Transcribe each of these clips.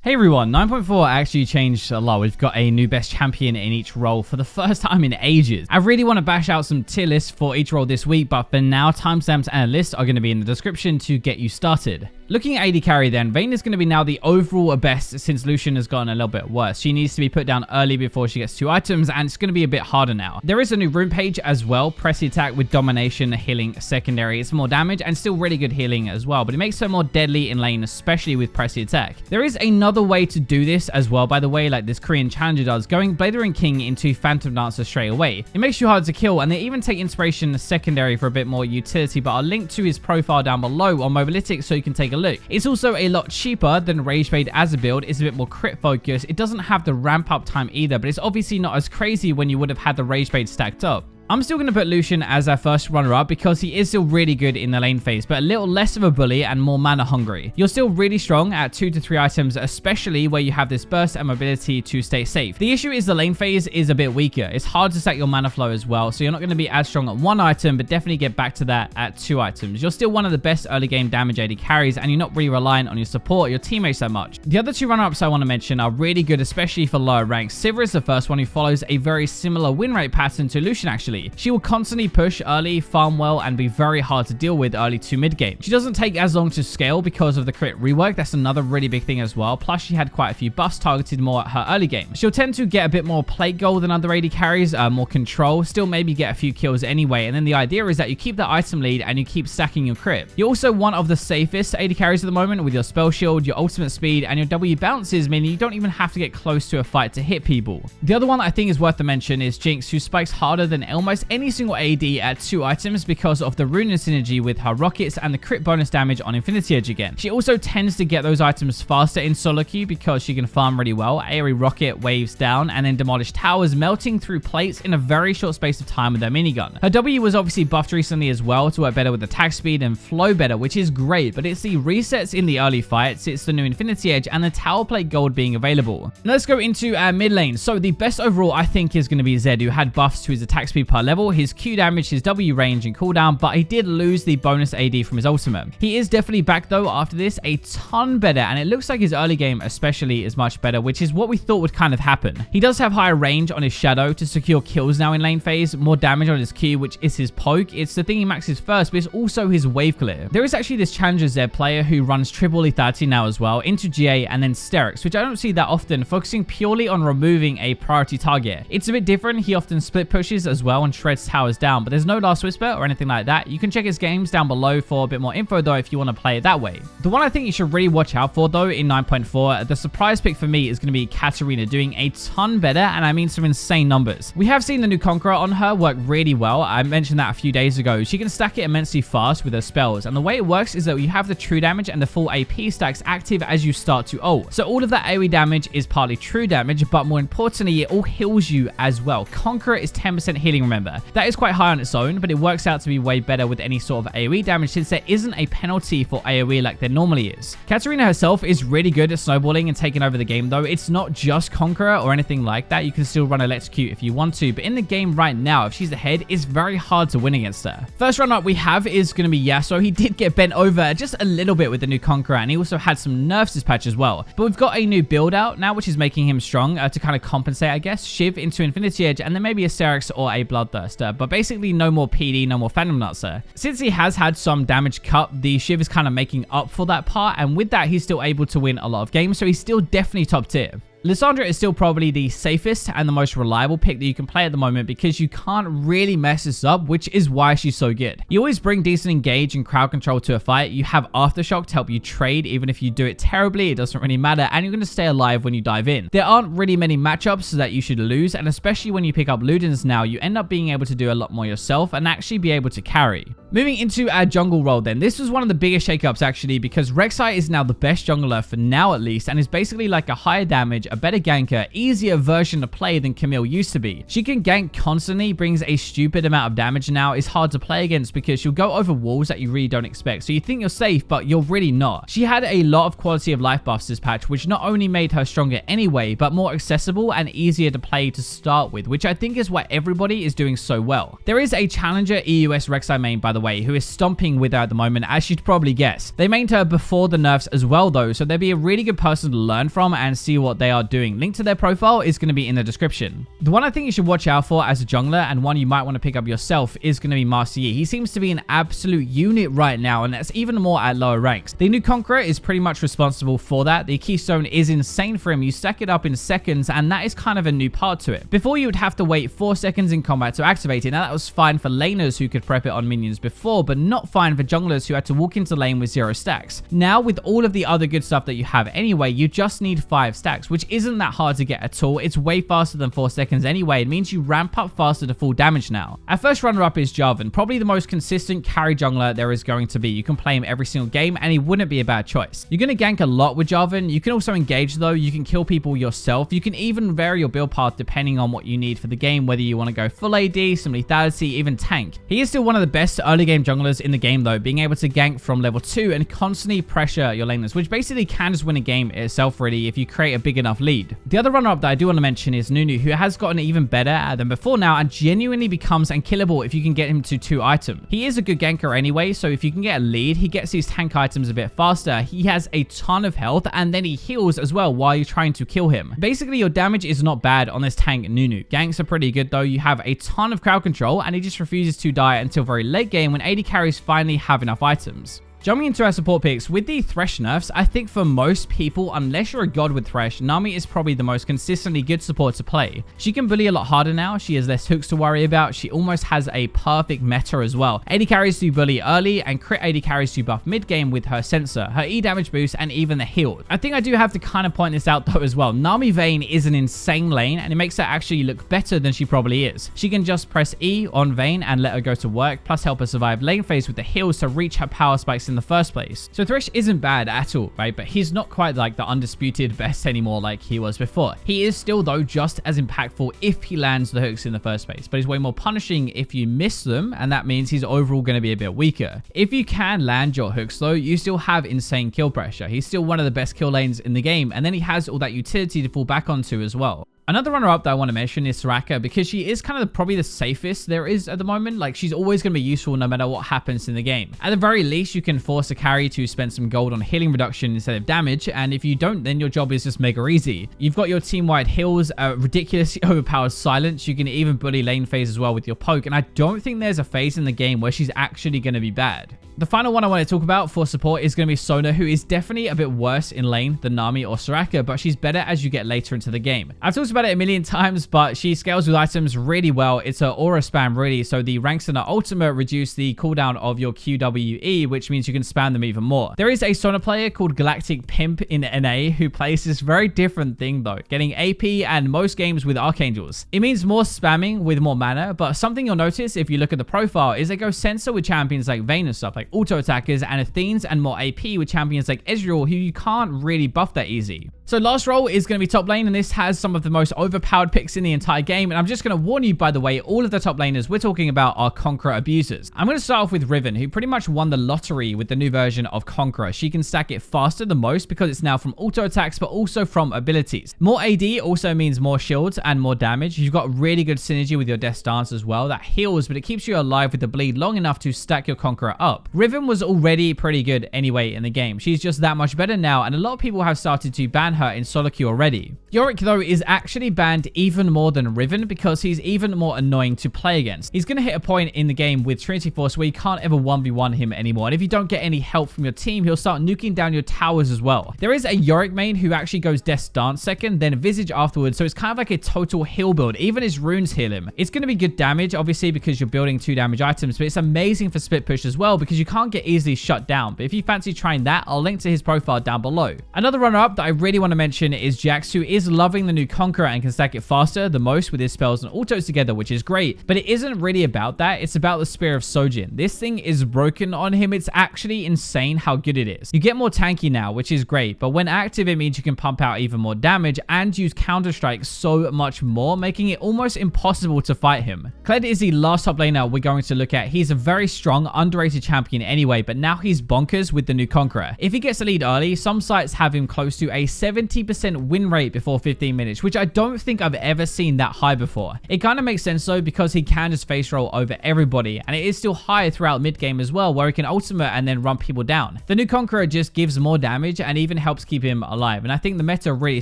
Hey everyone, 9.4 actually changed a lot. We've got a new best champion in each role for the first time in ages. I really want to bash out some tier lists for each role this week, but for now, timestamps and lists are going to be in the description to get you started. Looking at AD carry then, Vayne is going to be now the overall best since Lucian has gotten a little bit worse. She needs to be put down early before she gets 2 items, and it's going to be a bit harder now. There is a new rune page as well, press the attack with domination, healing secondary. It's more damage and still really good healing as well, but it makes her more deadly in lane, especially with press the attack. There is another way to do this as well, by the way, like this Korean challenger does, going Blader and King into Phantom Dancer straight away. It makes you hard to kill, and they even take inspiration secondary for a bit more utility, but I'll link to his profile down below on Mobalytics so you can take a look. It's also a lot cheaper than Rage Blade as a build. It's a bit more crit focused. It doesn't have the ramp up time either, but it's obviously not as crazy when you would have had the Rage Blade stacked up. I'm still going to put Lucian as our first runner-up because he is still really good in the lane phase, but a little less of a bully and more mana hungry. You're still really strong at 2 to 3 items, especially where you have this burst and mobility to stay safe. The issue is the lane phase is a bit weaker. It's hard to stack your mana flow as well, so you're not going to be as strong at 1 item, but definitely get back to that at 2 items. You're still one of the best early game damage AD carries, and you're not really reliant on your support or your teammates that much. The other 2 runner-ups I want to mention are really good, especially for lower ranks. Sivir is the first one who follows a very similar win rate pattern to Lucian actually. She will constantly push early, farm well, and be very hard to deal with early to mid game. She doesn't take as long to scale because of the crit rework. That's another really big thing as well. Plus, she had quite a few buffs targeted more at her early game. She'll tend to get a bit more plate goal than other AD carries, more control, still maybe get a few kills anyway. And then the idea is that you keep the item lead and you keep stacking your crit. You're also one of the safest AD carries at the moment with your spell shield, your ultimate speed, and your W bounces, meaning you don't even have to get close to a fight to hit people. The other one that I think is worth the mention is Jinx, who spikes harder than almost any single AD at 2 items because of the rune synergy with her rockets and the crit bonus damage on Infinity Edge again. She also tends to get those items faster in solo queue because she can farm really well. AoE rocket waves down and then demolish towers, melting through plates in a very short space of time with her minigun. Her W was obviously buffed recently as well to work better with attack speed and flow better, which is great, but it's the resets in the early fights, it's the new Infinity Edge, and the tower plate gold being available. Now let's go into our mid lane. So the best overall I think is going to be Zed, who had buffs to his attack speed per level, his Q damage, his W range and cooldown, but he did lose the bonus AD from his ultimate. He is definitely back though after this, a ton better, and it looks like his early game especially is much better, which is what we thought would kind of happen. He does have higher range on his shadow to secure kills now in lane phase, more damage on his Q, which is his poke. It's the thing he maxes first, but it's also his wave clear. There is actually this challenger Zed player who runs triple lethality now as well, into GA and then Sterix, which I don't see that often, focusing purely on removing a priority target. It's a bit different. He often split pushes as well and shreds towers down, but there's no last whisper or anything like that. You can check his games down below for a bit more info though if you want to play it that way. The one I think you should really watch out for though in 9.4, the surprise pick for me is going to be Katarina, doing a ton better, and I mean some insane numbers. We have seen the new Conqueror on her work really well. I mentioned that a few days ago. She can stack it immensely fast with her spells, and the way it works is that you have the true damage and the full AP stacks active as you start to ult. So all of that AoE damage is partly true damage, but more importantly it all heals you as well. Conqueror is 10% healing, remember. That is quite high on its own, but it works out to be way better with any sort of AoE damage since there isn't a penalty for AoE like there normally is. Katarina herself is really good at snowballing and taking over the game though. It's not just Conqueror or anything like that. You can still run Electrocute if you want to, but in the game right now, if she's ahead, it's very hard to win against her. First run up we have is going to be Yasuo. He did get bent over just a little bit with the new Conqueror, and he also had some nerfs this patch as well. But we've got a new build out now, which is making him strong to kind of compensate, I guess. Shiv into Infinity Edge, and then maybe a Sterix or a Bloodthirster, but basically no more PD, no more Phantom Dancer. Since he has had some damage cut, the Shiv is kind of making up for that part, and with that he's still able to win a lot of games, so he's still definitely top tier. Lissandra is still probably the safest and the most reliable pick that you can play at the moment because you can't really mess this up, which is why she's so good. You always bring decent engage and crowd control to a fight. You have Aftershock to help you trade. Even if you do it terribly, it doesn't really matter, and you're going to stay alive when you dive in. There aren't really many matchups that you should lose, and especially when you pick up Ludens now, you end up being able to do a lot more yourself and actually be able to carry. Moving into our jungle role then, this was one of the biggest shakeups actually because Rek'sai is now the best jungler for now at least, and is basically like a higher damage, a a better ganker, easier version to play than Camille used to be. She can gank constantly, brings a stupid amount of damage now, is hard to play against because she'll go over walls that you really don't expect. So you think you're safe, but you're really not. She had a lot of quality of life buffs this patch, which not only made her stronger anyway, but more accessible and easier to play to start with, which I think is why everybody is doing so well. There is a challenger EUS Rek'sai main, by the way, who is stomping with her at the moment, as you'd probably guess. They mained her before the nerfs as well though, so they'd be a really good person to learn from and see what they are doing. Link to their profile is going to be in the description. The one I think you should watch out for as a jungler, and one you might want to pick up yourself, is going to be Master Yi. He seems to be an absolute unit right now, and that's even more at lower ranks. The new Conqueror is pretty much responsible for that. The Keystone is insane for him. You stack it up in seconds, and that is kind of a new part to it. Before, you would have to wait 4 seconds in combat to activate it. Now that was fine for laners who could prep it on minions before, but not fine for junglers who had to walk into lane with 0 stacks. Now, with all of the other good stuff that you have anyway, you just need 5 stacks, which isn't that hard to get at all. It's way faster than 4 seconds anyway. It means you ramp up faster to full damage now. Our first runner-up is Jarvan, probably the most consistent carry jungler there is going to be. You can play him every single game, and he wouldn't be a bad choice. You're going to gank a lot with Jarvan. You can also engage though. You can kill people yourself. You can even vary your build path depending on what you need for the game, whether you want to go full AD, some lethality, even tank. He is still one of the best early game junglers in the game though, being able to gank from level 2 and constantly pressure your laners, which basically can just win a game itself really if you create a big enough lead. The other runner-up that I do want to mention is Nunu, who has gotten even better than before now and genuinely becomes unkillable if you can get him to 2 items. He is a good ganker anyway, so if you can get a lead, he gets these tank items a bit faster. He has a ton of health, and then he heals as well while you're trying to kill him. Basically, your damage is not bad on this tank Nunu. Ganks are pretty good though. You have a ton of crowd control, and he just refuses to die until very late game when AD carries finally have enough items. Jumping into our support picks, with the Thresh nerfs, I think for most people, unless you're a god with Thresh, Nami is probably the most consistently good support to play. She can bully a lot harder now, she has less hooks to worry about, she almost has a perfect meta as well. AD carries to bully early, and crit AD carries to buff mid-game with her sensor, her E damage boost, and even the heal. I think I do have to kind of point this out though as well. Nami Vayne is an insane lane, and it makes her actually look better than she probably is. She can just press E on Vayne and let her go to work, plus help her survive lane phase with the heals to reach her power spikes in the first place. So Thresh isn't bad at all, right? But he's not quite like the undisputed best anymore like he was before. He is still though just as impactful if he lands the hooks in the first place, but he's way more punishing if you miss them, and that means he's overall going to be a bit weaker. If you can land your hooks though, you still have insane kill pressure. He's still one of the best kill lanes in the game, and then he has all that utility to fall back onto as well. Another runner-up that I want to mention is Soraka, because she is kind of probably the safest there is at the moment. Like, she's always going to be useful no matter what happens in the game. At the very least, you can force a carry to spend some gold on healing reduction instead of damage, and if you don't, then your job is just mega easy. You've got your team-wide heals, a ridiculously overpowered silence. You can even bully lane phase as well with your poke, and I don't think there's a phase in the game where she's actually going to be bad. The final one I want to talk about for support is going to be Sona, who is definitely a bit worse in lane than Nami or Soraka, but she's better as you get later into the game. I've talked about it a million times, but she scales with items really well. It's an aura spam really, so the ranks in her ultimate reduce the cooldown of your QWE, which means you can spam them even more. There is a Sona player called Galactic Pimp in NA who plays this very different thing though, getting AP and most games with Archangels. It means more spamming with more mana, but something you'll notice if you look at the profile is they go sensor with champions like Vayne and stuff, like auto attackers and Athenes, and more AP with champions like Ezreal, who you can't really buff that easy. So last role is going to be top lane, and this has some of the most overpowered picks in the entire game. And I'm just going to warn you, by the way, all of the top laners we're talking about are Conqueror abusers. I'm going to start off with Riven, who pretty much won the lottery with the new version of Conqueror. She can stack it faster than most because it's now from auto attacks, but also from abilities. More AD also means more shields and more damage. You've got really good synergy with your Death Stance as well. That heals, but it keeps you alive with the bleed long enough to stack your Conqueror up. Riven was already pretty good anyway in the game. She's just that much better now, and a lot of people have started to ban her in solo queue already. Yorick though is actually banned even more than Riven because he's even more annoying to play against. He's going to hit a point in the game with Trinity Force where you can't ever 1v1 him anymore, and if you don't get any help from your team, he'll start nuking down your towers as well. There is a Yorick main who actually goes Death Dance second, then Visage afterwards, so it's kind of like a total heal build. Even his runes heal him. It's going to be good damage obviously because you're building 2 damage items, but it's amazing for split push as well because you can't get easily shut down. But if you fancy trying that, I'll link to his profile down below. Another runner up that I really want want to mention is Jax, who is loving the new Conqueror and can stack it faster, the most with his spells and autos together, which is great. But it isn't really about that. It's about the Spear of Sojin. This thing is broken on him. It's actually insane how good it is. You get more tanky now, which is great, but when active, it means you can pump out even more damage and use Counter-Strike so much more, making it almost impossible to fight him. Kled is the last top laner we're going to look at. He's a very strong, underrated champion anyway, but now he's bonkers with the new Conqueror. If he gets the lead early, some sites have him close to a 70% win rate before 15 minutes, which I don't think I've ever seen that high before. It kind of makes sense though, because he can just face roll over everybody, and it is still high throughout mid game as well, where he can ultimate and then run people down. The new Conqueror just gives more damage and even helps keep him alive, and I think the meta really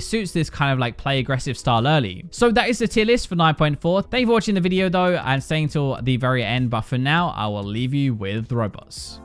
suits this kind of like play aggressive style early. So that is the tier list for 9.4. Thank you for watching the video though, and staying till the very end, but for now I will leave you with the robots.